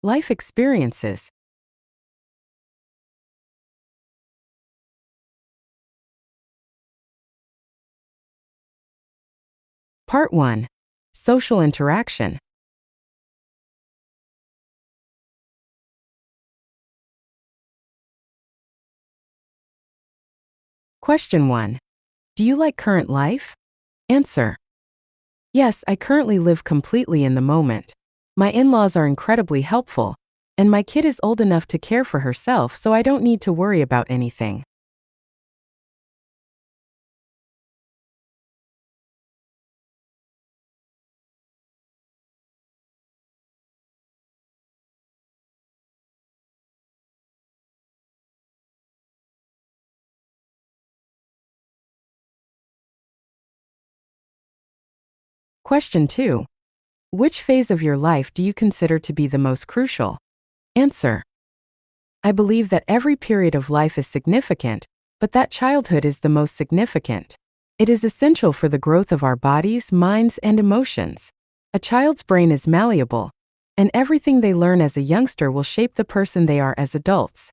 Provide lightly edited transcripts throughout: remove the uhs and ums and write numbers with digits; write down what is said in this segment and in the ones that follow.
life experiences. Part 1. Social interaction. Question 1. Do you like current life? Answer. Yes, I currently live completely in the moment. My in-laws are incredibly helpful, and my kid is old enough to care for herself, so I don't need to worry about anything. Question 2. Which phase of your life do you consider to be the most crucial? Answer. I believe that every period of life is significant, but that childhood is the most significant. It is essential for the growth of our bodies, minds, and emotions. A child's brain is malleable, and everything they learn as a youngster will shape the person they are as adults.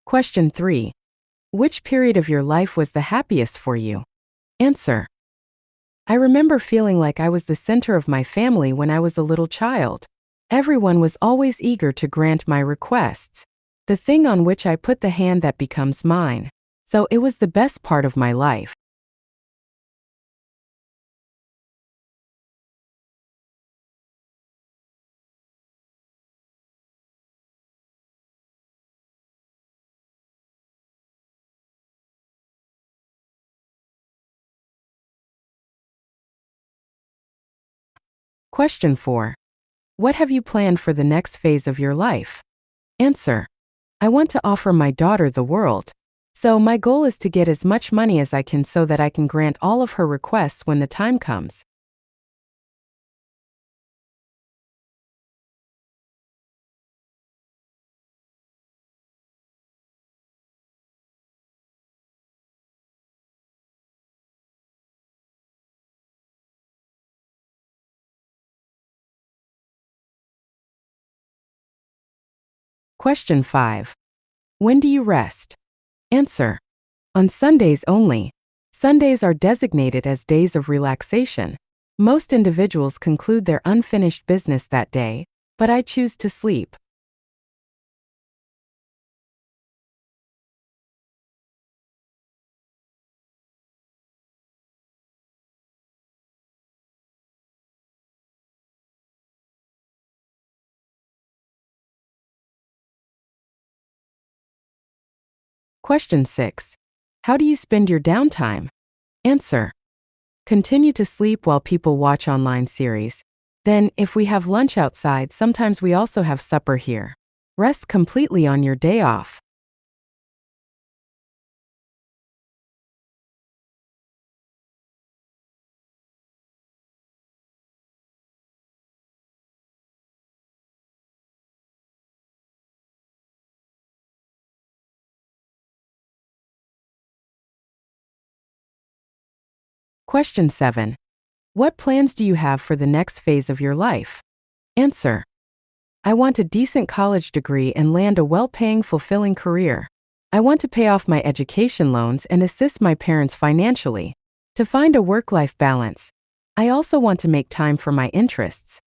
Question 3. Which period of your life was the happiest for you? Answer. I remember feeling like I was the center of my family when I was a little child. Everyone was always eager to grant my requests, the thing on which I put the hand that becomes mine. So it was the best part of my life. Question 4. What have you planned for the next phase of your life? Answer. I want to offer my daughter the world. So my goal is to get as much money as I can so that I can grant all of her requests when the time comes. Question 5. When do you rest? Answer. On Sundays only. Sundays are designated as days of relaxation. Most individuals conclude their unfinished business that day, but I choose to sleep. Question 6. How do you spend your downtime? Answer. Continue to sleep while people watch online series. Then, if we have lunch outside, sometimes we also have supper here. Rest completely on your day off. Question 7. What plans do you have for the next phase of your life? Answer. I want a decent college degree and land a well-paying, fulfilling career. I want to pay off my education loans and assist my parents financially. To find a work-life balance. I also want to make time for my interests.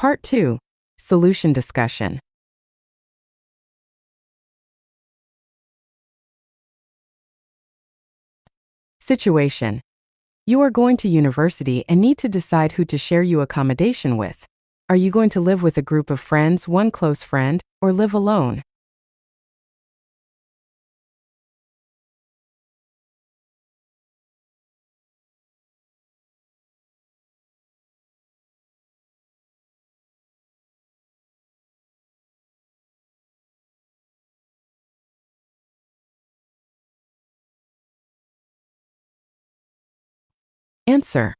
Part 2. Solution discussion. Situation. You are going to university and need to decide who to share your accommodation with. Are you going to live with a group of friends, one close friend, or live alone? Answer.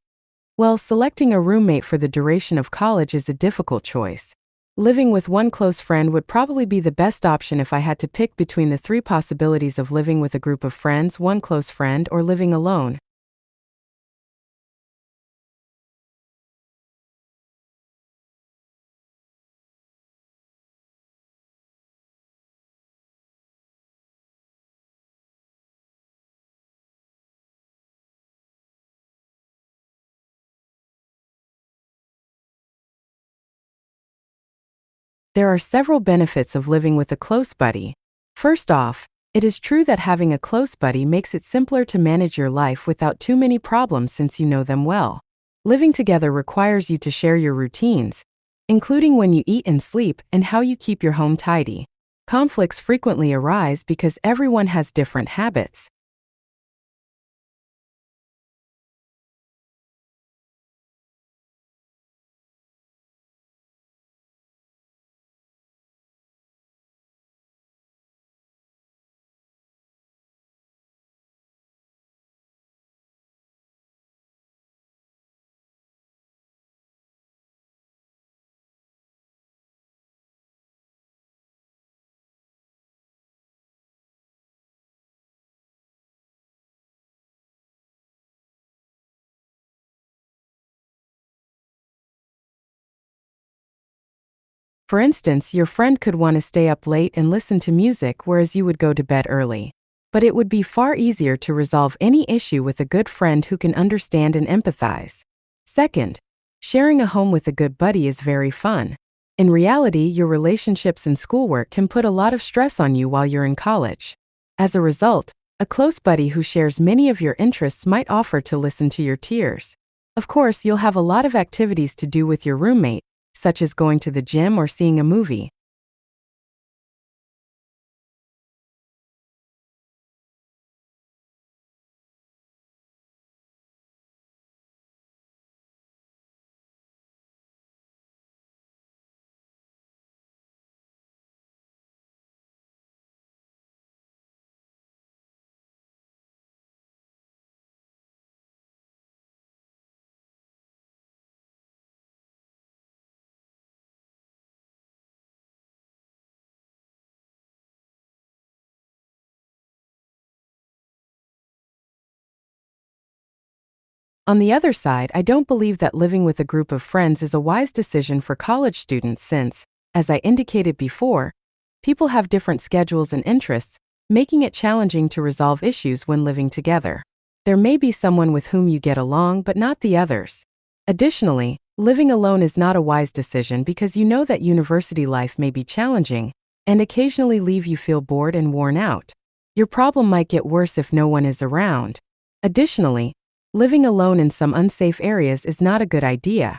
Well, selecting a roommate for the duration of college is a difficult choice. Living with one close friend would probably be the best option if I had to pick between the three possibilities of living with a group of friends, one close friend, or living alone. There are several benefits of living with a close buddy. First off, it is true that having a close buddy makes it simpler to manage your life without too many problems since you know them well. Living together requires you to share your routines, including when you eat and sleep and how you keep your home tidy. Conflicts frequently arise because everyone has different habits. For instance, your friend could want to stay up late and listen to music whereas you would go to bed early. But it would be far easier to resolve any issue with a good friend who can understand and empathize. Second, sharing a home with a good buddy is very fun. In reality, your relationships and schoolwork can put a lot of stress on you while you're in college. As a result, a close buddy who shares many of your interests might offer to listen to your tears. Of course, you'll have a lot of activities to do with your roommate, such as going to the gym or seeing a movie. On the other side, I don't believe that living with a group of friends is a wise decision for college students since, as I indicated before, people have different schedules and interests, making it challenging to resolve issues when living together. There may be someone with whom you get along, but not the others. Additionally, living alone is not a wise decision because you know that university life may be challenging and occasionally leave you feel bored and worn out. Your problem might get worse if no one is around. Additionally, living alone in some unsafe areas is not a good idea.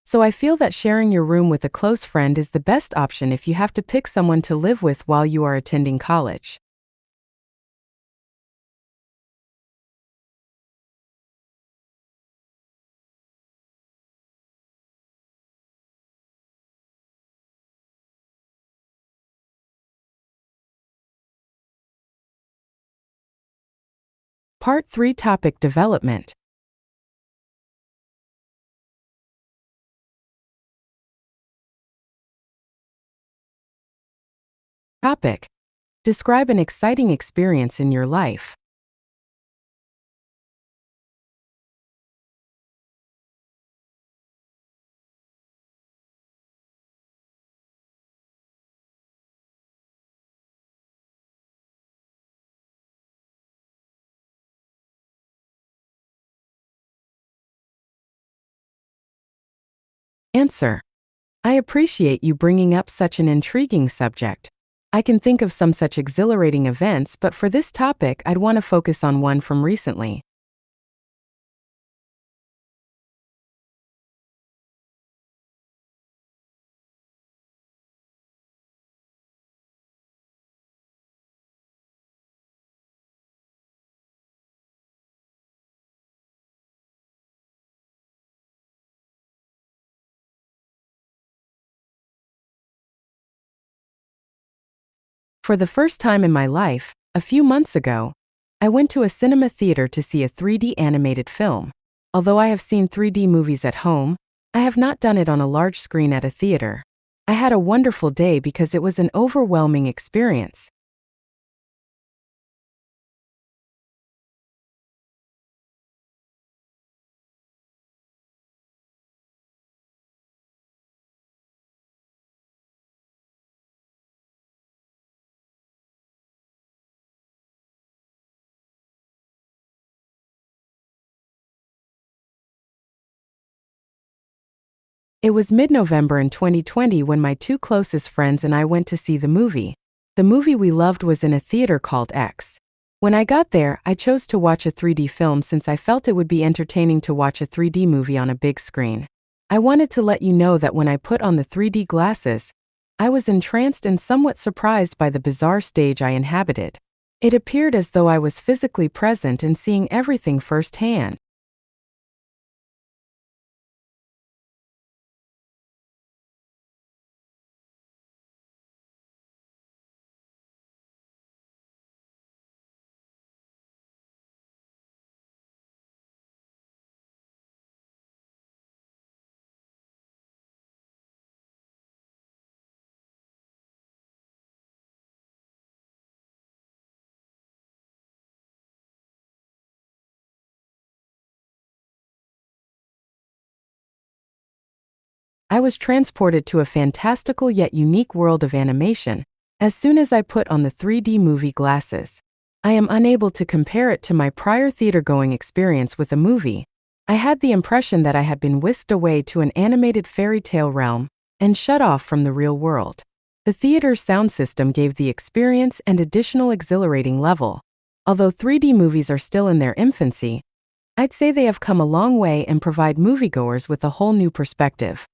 So I feel that sharing your room with a close friend is the best option if you have to pick someone to live with while you are attending college. Part 3, Topic Development. Topic. Describe an exciting experience in your life. Answer. I appreciate you bringing up such an intriguing subject. I can think of some such exhilarating events, but for this topic, I'd want to focus on one from recently. For the first time in my life, a few months ago, I went to a cinema theater to see a 3D animated film. Although I have seen 3D movies at home, I have not done it on a large screen at a theater. I had a wonderful day because it was an overwhelming experience. It was mid-November in 2020 when my two closest friends and I went to see the movie. The movie we loved was in a theater called X. When I got there, I chose to watch a 3D film since I felt it would be entertaining to watch a 3D movie on a big screen. I wanted to let you know that when I put on the 3D glasses, I was entranced and somewhat surprised by the bizarre stage I inhabited. It appeared as though I was physically present and seeing everything firsthand. I was transported to a fantastical yet unique world of animation as soon as I put on the 3D movie glasses. I am unable to compare it to my prior theater-going experience with a movie. I had the impression that I had been whisked away to an animated fairy tale realm and shut off from the real world. The theater's sound system gave the experience an additional exhilarating level. Although 3D movies are still in their infancy, I'd say they have come a long way and provide moviegoers with a whole new perspective.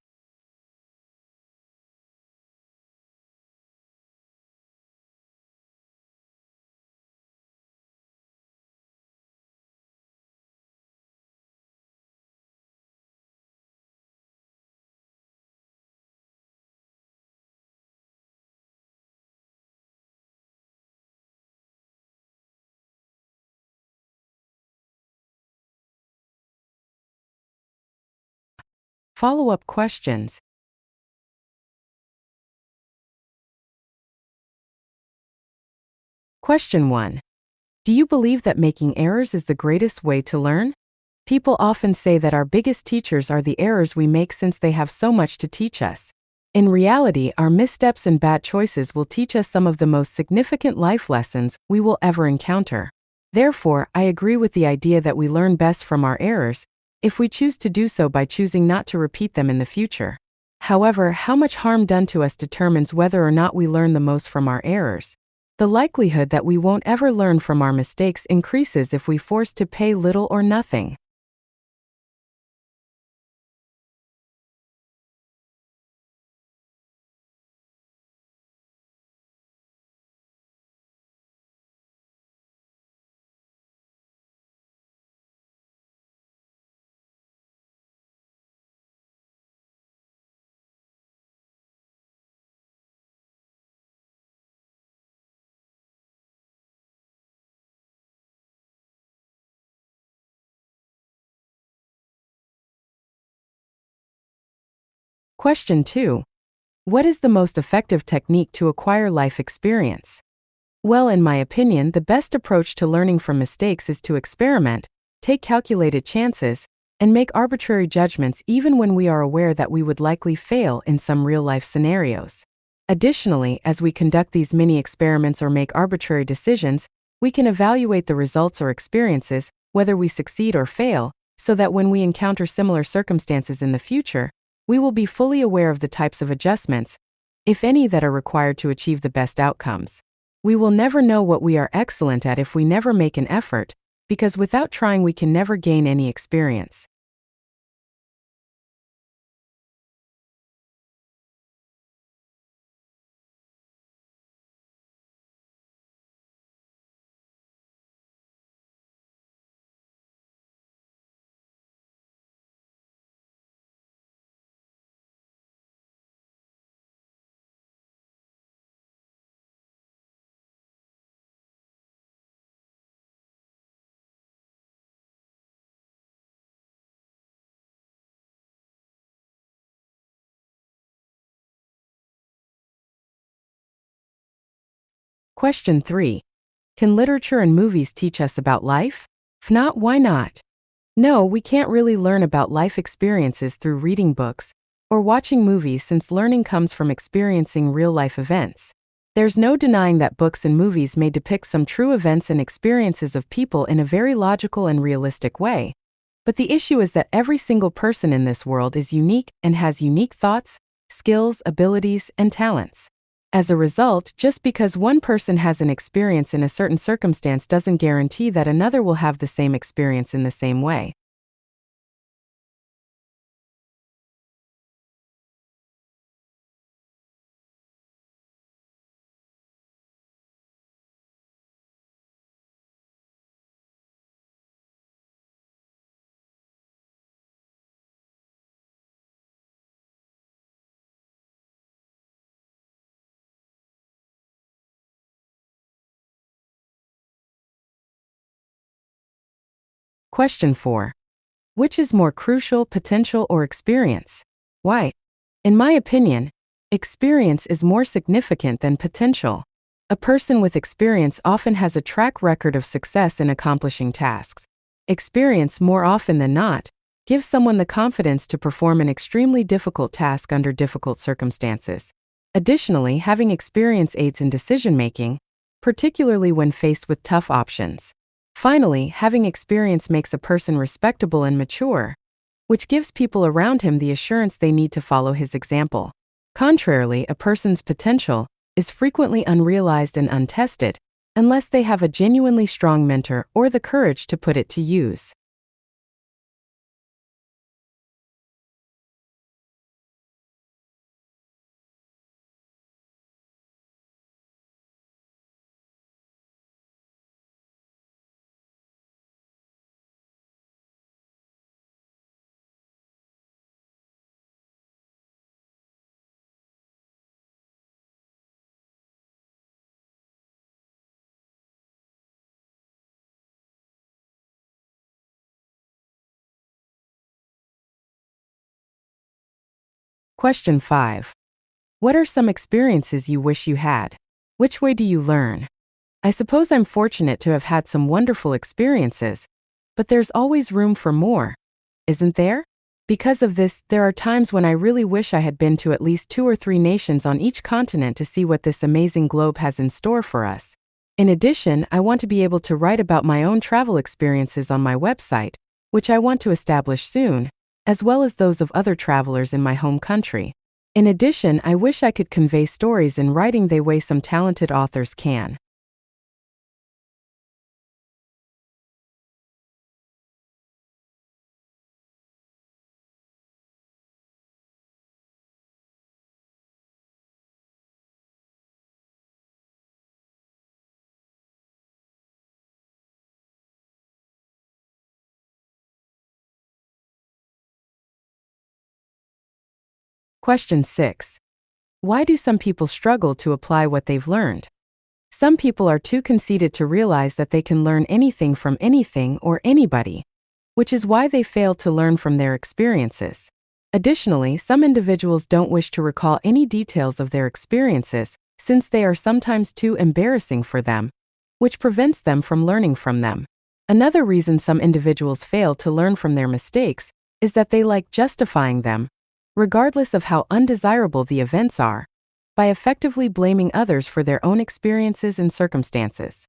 Follow-up questions. Question 1. Do you believe that making errors is the greatest way to learn? People often say that our biggest teachers are the errors we make since they have so much to teach us. In reality, our missteps and bad choices will teach us some of the most significant life lessons we will ever encounter. Therefore, I agree with the idea that we learn best from our errors if we choose to do so by choosing not to repeat them in the future. However, how much harm done to us determines whether or not we learn the most from our errors. The likelihood that we won't ever learn from our mistakes increases if we force to pay little or nothing. Question 2. What is the most effective technique to acquire life experience? Well, in my opinion, the best approach to learning from mistakes is to experiment, take calculated chances, and make arbitrary judgments even when we are aware that we would likely fail in some real-life scenarios. Additionally, as we conduct these mini experiments or make arbitrary decisions, we can evaluate the results or experiences, whether we succeed or fail, so that when we encounter similar circumstances in the future, we will be fully aware of the types of adjustments, if any, that are required to achieve the best outcomes. We will never know what we are excellent at if we never make an effort, because without trying we can never gain any experience. Question 3. Can literature and movies teach us about life? If not, why not? No, we can't really learn about life experiences through reading books or watching movies, since learning comes from experiencing real-life events. There's no denying that books and movies may depict some true events and experiences of people in a very logical and realistic way. But the issue is that every single person in this world is unique and has unique thoughts, skills, abilities, and talents. As a result, just because one person has an experience in a certain circumstance doesn't guarantee that another will have the same experience in the same way. Question 4. Which is more crucial, potential or experience? Why? In my opinion, experience is more significant than potential. A person with experience often has a track record of success in accomplishing tasks. Experience, more often than not, gives someone the confidence to perform an extremely difficult task under difficult circumstances. Additionally, having experience aids in decision-making, particularly when faced with tough options. Finally, having experience makes a person respectable and mature, which gives people around him the assurance they need to follow his example. Contrarily, a person's potential is frequently unrealized and untested, unless they have a genuinely strong mentor or the courage to put it to use. Question 5. What are some experiences you wish you had? Which way do you learn? I suppose I'm fortunate to have had some wonderful experiences, but there's always room for more, isn't there? Because of this, there are times when I really wish I had been to at least 2 or 3 nations on each continent to see what this amazing globe has in store for us. In addition, I want to be able to write about my own travel experiences on my website, which I want to establish soon, as well as those of other travelers in my home country. In addition, I wish I could convey stories in writing the way some talented authors can. Question 6. Why do some people struggle to apply what they've learned? Some people are too conceited to realize that they can learn anything from anything or anybody, which is why they fail to learn from their experiences. Additionally, some individuals don't wish to recall any details of their experiences since they are sometimes too embarrassing for them, which prevents them from learning from them. Another reason some individuals fail to learn from their mistakes is that they like justifying them, regardless of how undesirable the events are, by effectively blaming others for their own experiences and circumstances.